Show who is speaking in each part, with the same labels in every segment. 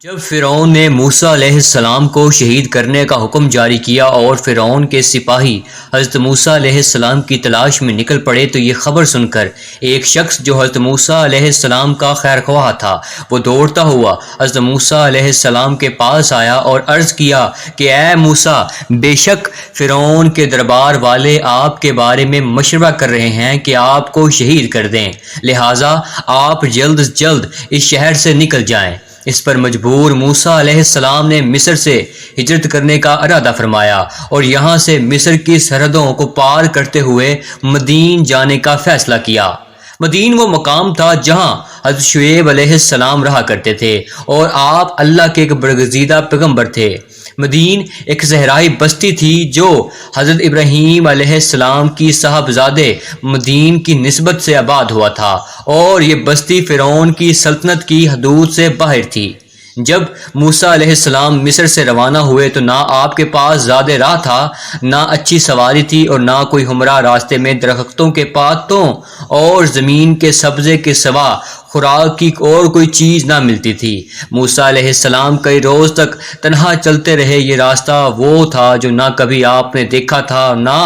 Speaker 1: جب فرعون نے موسیٰ علیہ السلام کو شہید کرنے کا حکم جاری کیا اور فرعون کے سپاہی حضرت موسیٰ علیہ السلام کی تلاش میں نکل پڑے تو یہ خبر سن کر ایک شخص جو حضرت موسیٰ علیہ السلام کا خیر خواہ تھا وہ دوڑتا ہوا حضرت موسیٰ علیہ السلام کے پاس آیا اور عرض کیا کہ اے موسیٰ، بے شک فرعون کے دربار والے آپ کے بارے میں مشورہ کر رہے ہیں کہ آپ کو شہید کر دیں، لہٰذا آپ جلد از جلد اس شہر سے نکل جائیں۔ اس پر مجبور موسیٰ علیہ السلام نے مصر سے ہجرت کرنے کا ارادہ فرمایا اور یہاں سے مصر کی سرحدوں کو پار کرتے ہوئے مدین جانے کا فیصلہ کیا۔ مدین وہ مقام تھا جہاں حضرت شعیب علیہ السلام رہا کرتے تھے اور آپ اللہ کے ایک برگزیدہ پیغمبر تھے۔ مدین ایک صحرائی بستی تھی جو حضرت ابراہیم علیہ السلام کی صاحبزادے مدین کی نسبت سے آباد ہوا تھا اور یہ بستی فرعون کی سلطنت کی حدود سے باہر تھی۔ جب موسیٰ علیہ السلام مصر سے روانہ ہوئے تو نہ آپ کے پاس زیادہ راہ تھا، نہ اچھی سواری تھی اور نہ کوئی ہمراہ۔ راستے میں درختوں کے پاتوں اور زمین کے سبزے کے سوا خوراک کی اور کوئی چیز نہ ملتی تھی۔ موسیٰ علیہ السلام کئی روز تک تنہا چلتے رہے۔ یہ راستہ وہ تھا جو نہ کبھی آپ نے دیکھا تھا نہ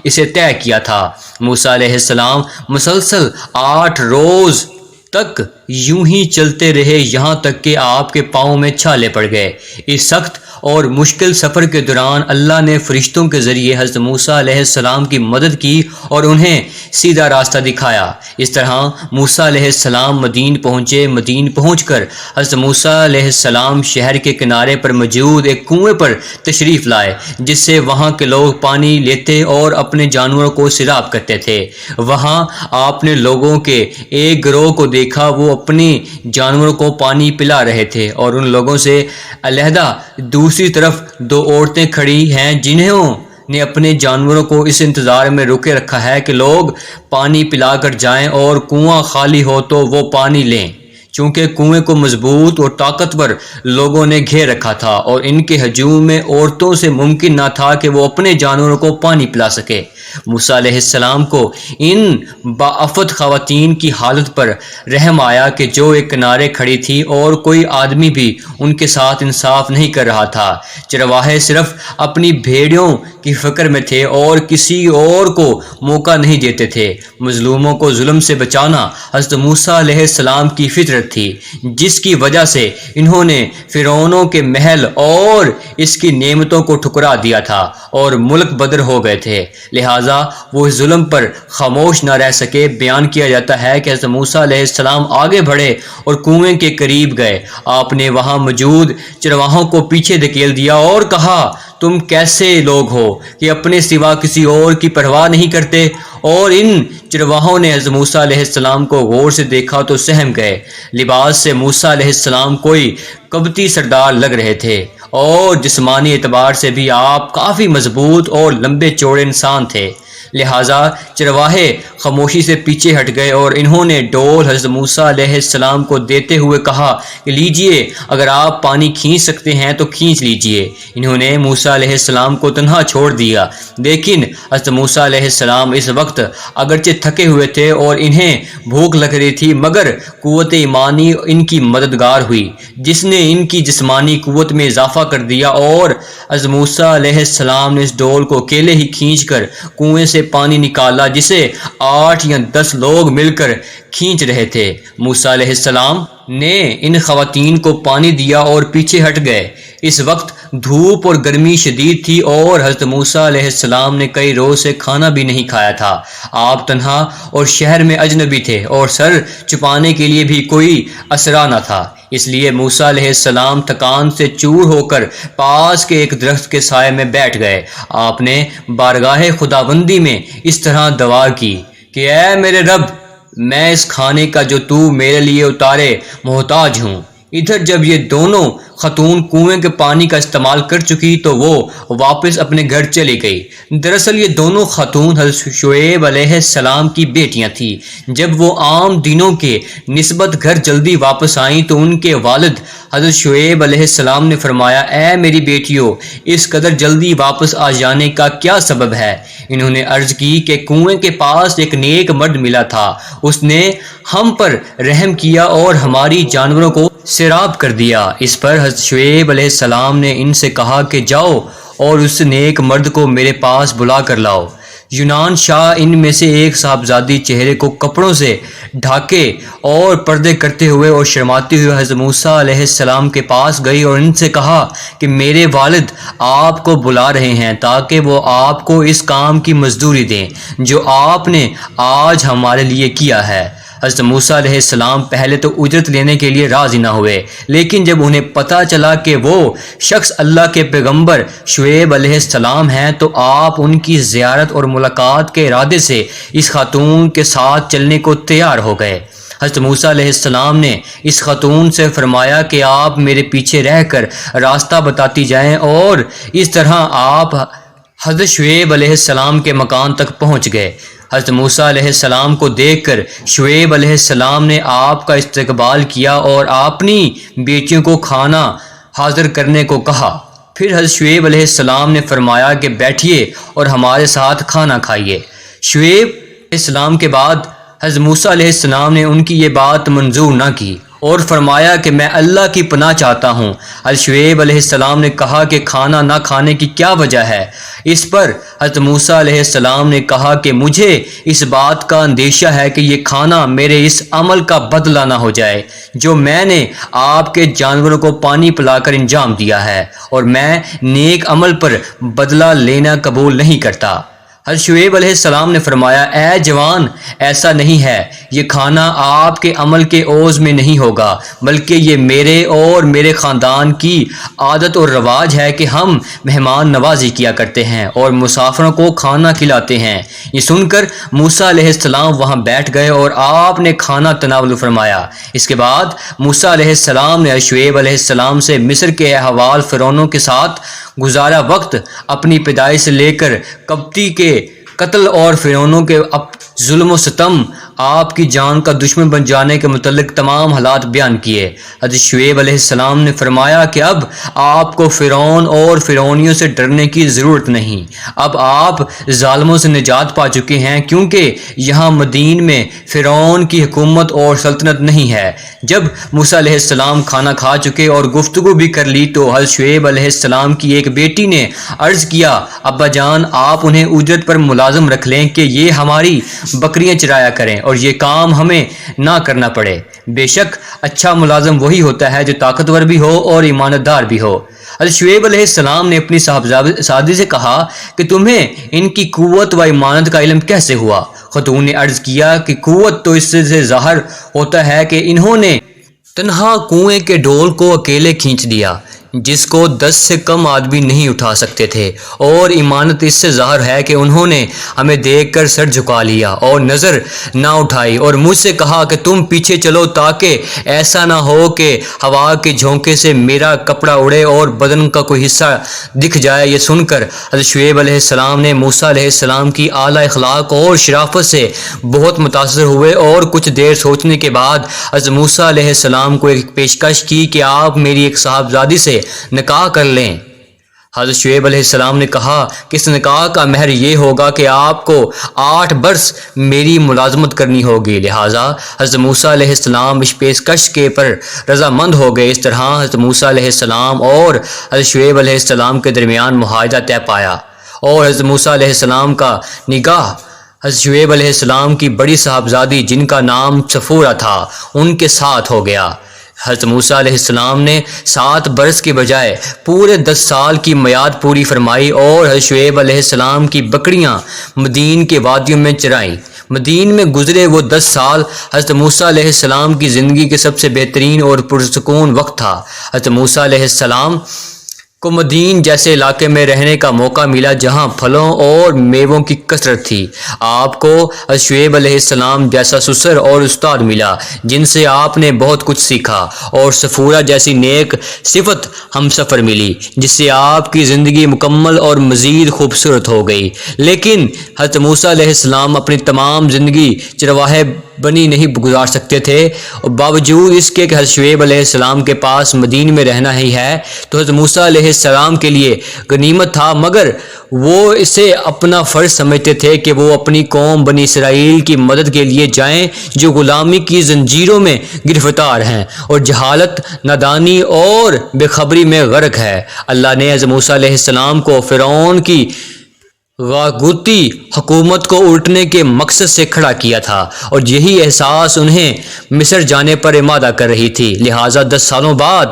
Speaker 1: اسے طے کیا تھا۔ موسیٰ علیہ السلام مسلسل 8 روز تک یوں ہی چلتے رہے، یہاں تک کہ آپ کے پاؤں میں چھالے پڑ گئے۔ اس سخت اور مشکل سفر کے دوران اللہ نے فرشتوں کے ذریعے حضرت موسیٰ علیہ السلام کی مدد کی اور انہیں سیدھا راستہ دکھایا۔ اس طرح موسیٰ علیہ السلام مدین پہنچے۔ مدین پہنچ کر حضرت موسیٰ علیہ السلام شہر کے کنارے پر موجود ایک کنویں پر تشریف لائے جس سے وہاں کے لوگ پانی لیتے اور اپنے جانوروں کو سیراب کرتے تھے۔ وہاں آپ نے لوگوں کے ایک گروہ کو دیکھا، وہ اپنے جانوروں کو پانی پلا رہے تھے اور ان لوگوں سے علیحدہ دوسری طرف 2 عورتیں کھڑی ہیں جنہوں نے اپنے جانوروں کو اس انتظار میں روکے رکھا ہے کہ لوگ پانی پلا کر جائیں اور کنواں خالی ہو تو وہ پانی لیں۔ چونکہ کنویں کو مضبوط اور طاقتور لوگوں نے گھیر رکھا تھا اور ان کے ہجوم میں عورتوں سے ممکن نہ تھا کہ وہ اپنے جانوروں کو پانی پلا سکے۔ موسیٰ علیہ السلام کو ان باعفت خواتین کی حالت پر رحم آیا کہ جو ایک کنارے کھڑی تھی اور کوئی آدمی بھی ان کے ساتھ انصاف نہیں کر رہا تھا۔ چرواہے صرف اپنی بھیڑیوں کی فکر میں تھے اور کسی اور کو موقع نہیں دیتے تھے۔ مظلوموں کو ظلم سے بچانا حضرت موسیٰ علیہ السلام کی فطرت تھی، جس کی وجہ سے انہوں نے فرعونوں کے محل اور اس کی نعمتوں کو ٹھکرا دیا تھا اور ملک بدر ہو گئے تھے، لہٰذا وہ اس ظلم پر خاموش نہ رہ سکے۔ بیان کیا جاتا ہے کہ حضرت موسیٰ علیہ السلام آگے بڑھے اور کنویں کے قریب گئے۔ آپ نے وہاں موجود چرواہوں کو پیچھے دھکیل دیا اور کہا، تم کیسے لوگ ہو کہ اپنے سوا کسی اور کی پرواہ نہیں کرتے؟ اور ان چرواہوں نے حضرت موسیٰ علیہ السلام کو غور سے دیکھا تو سہم گئے۔ لباس سے موسیٰ علیہ السلام کوئی قبطی سردار لگ رہے تھے اور جسمانی اعتبار سے بھی آپ کافی مضبوط اور لمبے چوڑے انسان تھے، لہٰذا چرواہے خاموشی سے پیچھے ہٹ گئے اور انہوں نے ڈول حضرت موسیٰ علیہ السلام کو دیتے ہوئے کہا کہ لیجئے، اگر آپ پانی کھینچ سکتے ہیں تو کھینچ لیجئے۔ انہوں نے موسیٰ علیہ السلام کو تنہا چھوڑ دیا، لیکن حضرت موسیٰ علیہ السلام اس وقت اگرچہ تھکے ہوئے تھے اور انہیں بھوک لگ رہی تھی، مگر قوت ایمانی ان کی مددگار ہوئی جس نے ان کی جسمانی قوت میں اضافہ کر دیا اور حضرت موسیٰ علیہ السلام نے اس ڈول کو اکیلے ہی کھینچ کر کنویں سے پانی نکالا جسے 8 یا 10 لوگ مل کر کھینچ رہے تھے۔ موسیٰ علیہ السلام نے ان خواتین کو پانی دیا اور پیچھے ہٹ گئے۔ اس وقت دھوپ اور گرمی شدید تھی اور حضرت موسیٰ علیہ السلام نے کئی روز سے کھانا بھی نہیں کھایا تھا۔ آپ تنہا اور شہر میں اجنبی تھے اور سر چھپانے کے لیے بھی کوئی اسرا نہ تھا، اس لیے موسیٰ علیہ السلام تھکان سے چور ہو کر پاس کے ایک درخت کے سائے میں بیٹھ گئے۔ آپ نے بارگاہ خداوندی میں اس طرح دعا کی کہ اے میرے رب، میں اس کھانے کا جو تو میرے لیے اتارے محتاج ہوں۔ ادھر جب یہ دونوں خاتون کنویں کے پانی کا استعمال کر چکی تو وہ واپس اپنے گھر چلی گئی۔ دراصل یہ دونوں خاتون حضرت شعیب علیہ السلام کی بیٹیاں تھیں۔ جب وہ عام دنوں کے نسبت گھر جلدی واپس آئیں تو ان کے والد حضرت شعیب علیہ السلام نے فرمایا، اے میری بیٹیوں، اس قدر جلدی واپس آ جانے کا کیا سبب ہے؟ انہوں نے عرض کی کہ کنویں کے پاس ایک نیک مرد ملا تھا، اس نے ہم پر رحم کیا اور ہماری جانوروں کو سیراب کر دیا۔ اس پر حضرت شعیب علیہ السلام نے ان سے کہا کہ جاؤ اور اس نیک مرد کو میرے پاس بلا کر لاؤ۔ یونان شاہ ان میں سے ایک صاحبزادی چہرے کو کپڑوں سے ڈھانکے اور پردے کرتے ہوئے اور شرماتے ہوئے حضرت موسیٰ علیہ السلام کے پاس گئی اور ان سے کہا کہ میرے والد آپ کو بلا رہے ہیں تاکہ وہ آپ کو اس کام کی مزدوری دیں جو آپ نے آج ہمارے لیے کیا ہے۔ حضرت موسیٰ علیہ السلام پہلے تو اجرت لینے کے لیے راضی نہ ہوئے، لیکن جب انہیں پتہ چلا کہ وہ شخص اللہ کے پیغمبر شعیب علیہ السلام ہیں تو آپ ان کی زیارت اور ملاقات کے ارادے سے اس خاتون کے ساتھ چلنے کو تیار ہو گئے۔ حضرت موسیٰ علیہ السلام نے اس خاتون سے فرمایا کہ آپ میرے پیچھے رہ کر راستہ بتاتی جائیں، اور اس طرح آپ حضرت شعیب علیہ السلام کے مکان تک پہنچ گئے۔ حضرت موسیٰ علیہ السلام کو دیکھ کر شعیب علیہ السلام نے آپ کا استقبال کیا اور اپنی بیٹیوں کو کھانا حاضر کرنے کو کہا۔ پھر حضرت شعیب علیہ السلام نے فرمایا کہ بیٹھیے اور ہمارے ساتھ کھانا کھائیے۔ شعیب علیہ السلام کے بعد حضرت موسیٰ علیہ السلام نے ان کی یہ بات منظور نہ کی اور فرمایا کہ میں اللہ کی پناہ چاہتا ہوں۔ حضرت شعیب علیہ السلام نے کہا کہ کھانا نہ کھانے کی کیا وجہ ہے؟ اس پر حضرت موسیٰ علیہ السلام نے کہا کہ مجھے اس بات کا اندیشہ ہے کہ یہ کھانا میرے اس عمل کا بدلہ نہ ہو جائے جو میں نے آپ کے جانوروں کو پانی پلا کر انجام دیا ہے، اور میں نیک عمل پر بدلہ لینا قبول نہیں کرتا۔ حضرت شعیب علیہ السلام نے فرمایا اے جوان، ایسا نہیں ہے، یہ کھانا آپ کے عمل کے عوض میں نہیں ہوگا، بلکہ یہ میرے اور میرے خاندان کی عادت اور رواج ہے کہ ہم مہمان نوازی کیا کرتے ہیں اور مسافروں کو کھانا کھلاتے ہیں۔ یہ سن کر موسیٰ علیہ السلام وہاں بیٹھ گئے اور آپ نے کھانا تناول فرمایا۔ اس کے بعد موسیٰ علیہ السلام نے شعیب علیہ السلام سے مصر کے احوال فرعونوں کے ساتھ گزارا وقت، اپنی پیدائش سے لے کر کبتی کے قتل اور فرعونوں کے ظلم و ستم، آپ کی جان کا دشمن بن جانے کے متعلق تمام حالات بیان کیے۔ حضرت شعیب علیہ السلام نے فرمایا کہ اب آپ کو فرعون اور فرعونیوں سے ڈرنے کی ضرورت نہیں، اب آپ ظالموں سے نجات پا چکے ہیں، کیونکہ یہاں مدین میں فرعون کی حکومت اور سلطنت نہیں ہے۔ جب موسیٰ علیہ السلام کھانا کھا چکے اور گفتگو بھی کر لی تو حضرت شعیب علیہ السلام کی ایک بیٹی نے عرض کیا ابا جان، آپ انہیں اجرت پر ملازم رکھ لیں کہ یہ ہماری بکریاں چرایا کریں اور یہ کام ہمیں نہ کرنا پڑے۔ بے شک اچھا ملازم وہی ہوتا ہے جو طاقتور بھی ہو اور ایماندار بھی ہو۔ حضرت شعیب علیہ السلام نے اپنی صاحبزادی سے کہا کہ تمہیں ان کی قوت و ایمانت کا علم کیسے ہوا؟ خاتون نے عرض کیا کہ قوت تو اس سے ظاہر ہوتا ہے کہ انہوں نے تنہا کنویں کے ڈول کو اکیلے کھینچ دیا جس کو 10 سے کم آدمی نہیں اٹھا سکتے تھے، اور ایمانت اس سے ظاہر ہے کہ انہوں نے ہمیں دیکھ کر سر جھکا لیا اور نظر نہ اٹھائی اور مجھ سے کہا کہ تم پیچھے چلو تاکہ ایسا نہ ہو کہ ہوا کے جھونکے سے میرا کپڑا اڑے اور بدن کا کوئی حصہ دکھ جائے۔ یہ سن کر حضرت شعیب علیہ السلام نے موسیٰ علیہ السلام کی اعلیٰ اخلاق اور شرافت سے بہت متاثر ہوئے اور کچھ دیر سوچنے کے بعد حضرت موسیٰ علیہ السلام کو ایک پیشکش کی کہ آپ میری ایک صاحبزادی سے نکاح کر لیں۔ حضرت شعیب علیہ السلام نے کہا کہ اس نکاح کا مہر یہ ہوگا کہ آپ کو 8 برس میری ملازمت کرنی ہوگی، لہٰذا حضرت موسیٰ علیہ السلام اس پیشکش کے پر رضامند ہو گئے۔ اس طرح حضرت موسیٰ علیہ السلام اور حضرت شعیب علیہ السلام کے درمیان معاہدہ طے پایا، اور حضرت موسیٰ علیہ السلام کا نکاح حضرت شعیب علیہ السلام کی بڑی صاحبزادی جن کا نام صفورہ تھا ان کے ساتھ ہو گیا۔ حضرت موسیٰ علیہ السلام نے 7 برس کے بجائے پورے 10 سال کی میعاد پوری فرمائی اور حضرت شعیب علیہ السلام کی بکریاں مدین کے وادیوں میں چرائیں۔ مدین میں گزرے وہ 10 سال حضرت موسیٰ علیہ السلام کی زندگی کے سب سے بہترین اور پرسکون وقت تھا۔ حضرت موسیٰ علیہ السلام کو مدین جیسے علاقے میں رہنے کا موقع ملا جہاں پھلوں اور میووں کی کثرت تھی۔ آپ کو حضرت شعیب علیہ السلام جیسا سسر اور استاد ملا جن سے آپ نے بہت کچھ سیکھا، اور صفورہ جیسی نیک صفت ہم سفر ملی جس سے آپ کی زندگی مکمل اور مزید خوبصورت ہو گئی۔ لیکن حضرت موسیٰ علیہ السلام اپنی تمام زندگی چرواہے بنی نہیں گزار سکتے تھے، اور باوجود اس کے کہ حضرت شعیب علیہ السلام کے پاس مدینے میں رہنا ہی ہے تو حضرت موسیٰ علیہ السلام کے لیے غنیمت تھا، مگر وہ اسے اپنا فرض سمجھتے تھے کہ وہ اپنی قوم بنی اسرائیل کی مدد کے لیے جائیں جو غلامی کی زنجیروں میں گرفتار ہیں اور جہالت، نادانی اور بے خبری میں غرق ہے۔ اللہ نے حضرت موسیٰ علیہ السلام کو فرعون کی غاگوتی حکومت کو الٹنے کے مقصد سے کھڑا کیا تھا، اور یہی احساس انہیں مصر جانے پر آمادہ کر رہی تھی۔ لہٰذا 10 سالوں بعد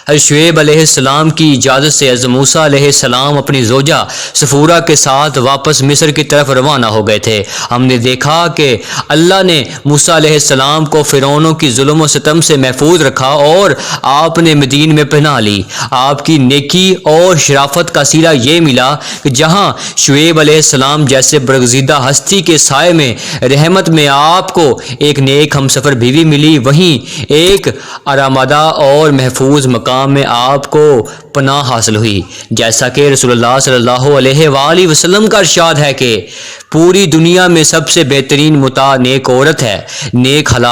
Speaker 1: حضرت شعیب علیہ السلام کی اجازت سے حضرت موسیٰ علیہ السلام اپنی زوجہ صفورہ کے ساتھ واپس مصر کی طرف روانہ ہو گئے تھے۔ ہم نے دیکھا کہ اللہ نے موسیٰ علیہ السلام کو فرعونوں کی ظلم و ستم سے محفوظ رکھا اور آپ نے مدین میں پناہ لی۔ آپ کی نیکی اور شرافت کا سیرہ یہ ملا کہ جہاں شعیب علیہ السلام جیسے برگزیدہ ہستی کے سائے میں رحمت میں آپ کو ایک نیک ہمسفر بیوی ملی، وہیں ایک آرامدہ اور محفوظ مقام میں آپ کو پناہ حاصل ہوئی۔ جیسا کہ رسول اللہ صلی اللہ علیہ وآلہ وسلم کا ارشاد ہے کہ پوری دنیا میں سب سے بہترین متاع نیک عورت ہے، نیک حلال